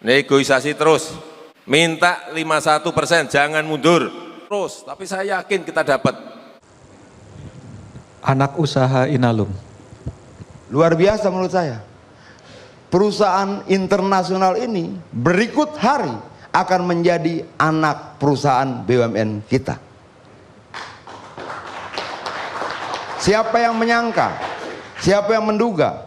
negosiasi terus, minta 51%, jangan mundur terus, tapi saya yakin kita dapat. Anak usaha Inalum. Luar biasa menurut saya. Perusahaan internasional ini berikut hari akan menjadi anak perusahaan BUMN kita. Siapa yang menyangka, siapa yang menduga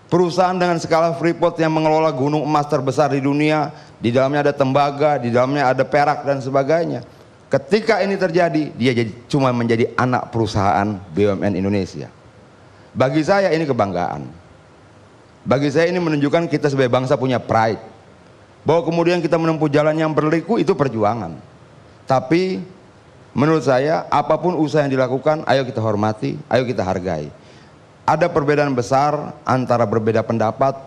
perusahaan dengan skala Freeport yang mengelola gunung emas terbesar di dunia, di dalamnya ada tembaga, di dalamnya ada perak dan sebagainya. Ketika ini terjadi, dia cuma menjadi anak perusahaan BUMN Indonesia. Bagi saya ini kebanggaan. Bagi saya ini menunjukkan kita sebagai bangsa punya pride. Bahwa kemudian kita menempuh jalan yang berliku itu perjuangan. Tapi menurut saya apapun usaha yang dilakukan, ayo kita hormati, ayo kita hargai. Ada perbedaan besar antara berbeda pendapat,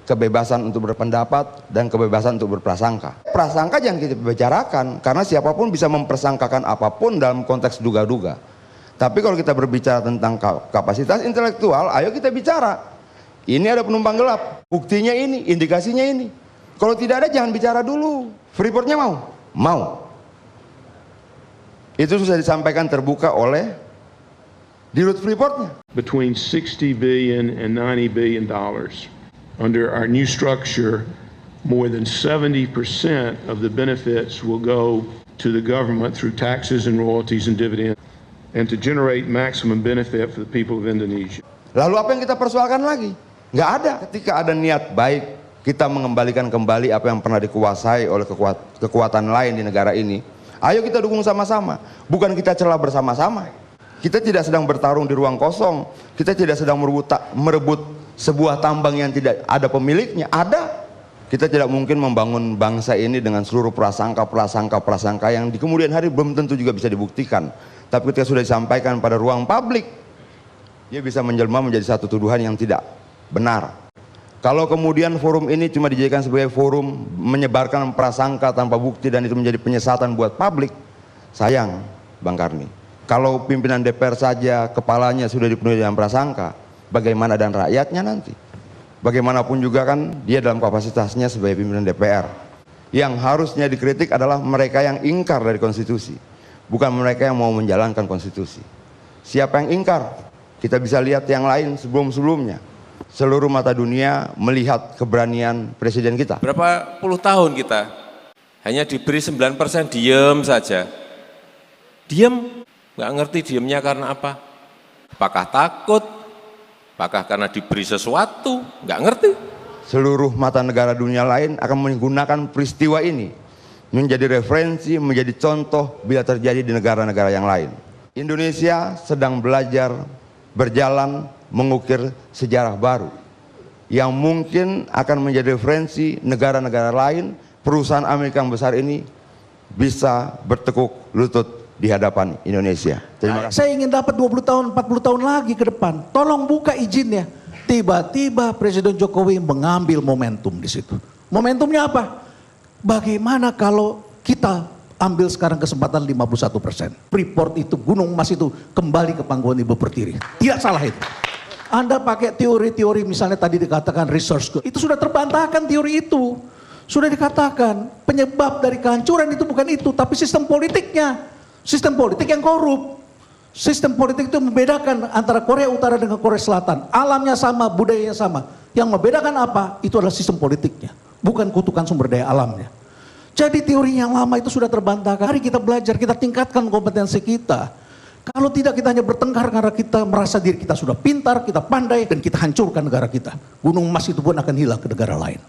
kebebasan untuk berpendapat, dan kebebasan untuk berprasangka. Prasangka jangan kita bicarakan, karena siapapun bisa mempersangkakan apapun dalam konteks duga-duga. Tapi kalau kita berbicara tentang kapasitas intelektual, ayo kita bicara. Ini ada penumpang gelap, buktinya ini, indikasinya ini. Kalau tidak ada jangan bicara dulu. Freeportnya mau? Mau. Itu sudah disampaikan terbuka oleh Dirut Freeportnya. Between 60 billion and 90 billion dollars. Under our new structure, more than 70% of the benefits will go to the government through taxes and royalties and dividends, and to generate maximum benefit for the people of Indonesia. Lalu apa yang kita persoalkan lagi? Nggak ada. Ketika ada niat baik, kita mengembalikan kembali apa yang pernah dikuasai oleh kekuatan lain di negara ini. Ayo kita dukung sama-sama. Bukan kita celah bersama-sama. Kita tidak sedang bertarung di ruang kosong. Kita tidak sedang merebut sebuah tambang yang tidak ada pemiliknya. Ada. Kita tidak mungkin membangun bangsa ini dengan seluruh prasangka yang di kemudian hari belum tentu juga bisa dibuktikan. Tapi ketika sudah disampaikan pada ruang publik, dia bisa menjelma menjadi satu tuduhan yang tidak benar. Kalau kemudian forum ini cuma dijadikan sebagai forum menyebarkan prasangka tanpa bukti dan itu menjadi penyesatan buat publik, sayang Bang Karni. Kalau pimpinan DPR saja kepalanya sudah dipenuhi dengan prasangka, bagaimana dan rakyatnya nanti? Bagaimanapun juga kan dia dalam kapasitasnya sebagai pimpinan DPR. Yang harusnya dikritik adalah mereka yang ingkar dari konstitusi, bukan mereka yang mau menjalankan konstitusi. Siapa yang ingkar? Kita bisa lihat yang lain sebelum-sebelumnya. Seluruh mata dunia melihat keberanian presiden kita. Berapa puluh tahun kita hanya diberi 9% diem saja. Diem, nggak ngerti diemnya karena apa. Apakah takut? Apakah karena diberi sesuatu? Nggak ngerti. Seluruh mata negara dunia lain akan menggunakan peristiwa ini menjadi referensi, menjadi contoh bila terjadi di negara-negara yang lain. Indonesia sedang belajar berjalan mengukir sejarah baru yang mungkin akan menjadi referensi negara-negara lain. Perusahaan Amerika yang besar ini bisa bertekuk lutut di hadapan Indonesia. Terima kasih. Saya ingin dapat 20 tahun, 40 tahun lagi ke depan. Tolong buka izinnya. Tiba-tiba Presiden Jokowi mengambil momentum di situ. Momentumnya apa? Bagaimana kalau kita ambil sekarang kesempatan 51%. Freeport itu, gunung emas itu kembali ke pangkuan Ibu Pertiwi. Tidak salah itu. Anda pakai teori-teori misalnya tadi dikatakan resource, itu sudah terbantahkan teori itu. Sudah dikatakan penyebab dari kehancuran itu bukan itu, tapi sistem politiknya. Sistem politik yang korup. Sistem politik itu membedakan antara Korea Utara dengan Korea Selatan. Alamnya sama, budayanya sama. Yang membedakan apa? Itu adalah sistem politiknya. Bukan kutukan sumber daya alamnya. Jadi teori yang lama itu sudah terbantahkan. Mari kita belajar, kita tingkatkan kompetensi kita. Kalau tidak kita hanya bertengkar karena kita merasa diri kita sudah pintar, kita pandai, dan kita hancurkan negara kita. Gunung emas itu pun akan hilang ke negara lain.